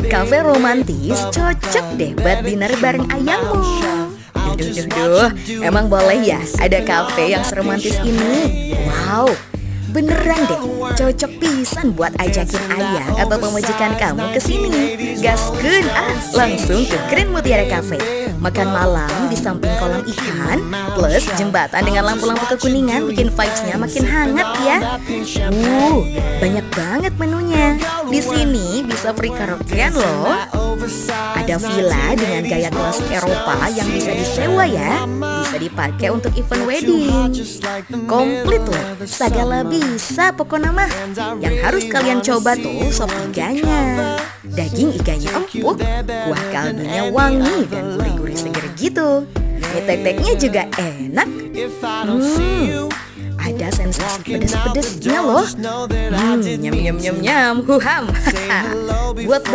Kafe romantis cocok deh buat dinner bareng ayangmu. Duh, emang boleh ya ada kafe yang seromantis ini? Wow, beneran deh, cocok pisan buat ajakin ayang atau pemajikan kamu ke sini. Gaskeun langsung ke Grand Mutiara Cafe. Makan malam di samping kolam ikan plus jembatan dengan lampu-lampu kekuningan bikin vibes-nya makin hangat ya. Banyak banget menunya. Di sini bisa free karaokean loh. Ada villa dengan gaya klasik Eropa yang bisa disewa ya. Bisa dipakai untuk event wedding. Komplit loh, segala bisa pokoknya mah. Yang harus kalian coba tuh sop iganya. Daging iganya empuk, kuah kaldunya wangi dan gurih-gurih seger gitu. Mie tek-teknya juga enak. Ada sensasi pedes-pedesnya loh. Nyam nyam nyam nyam. Buat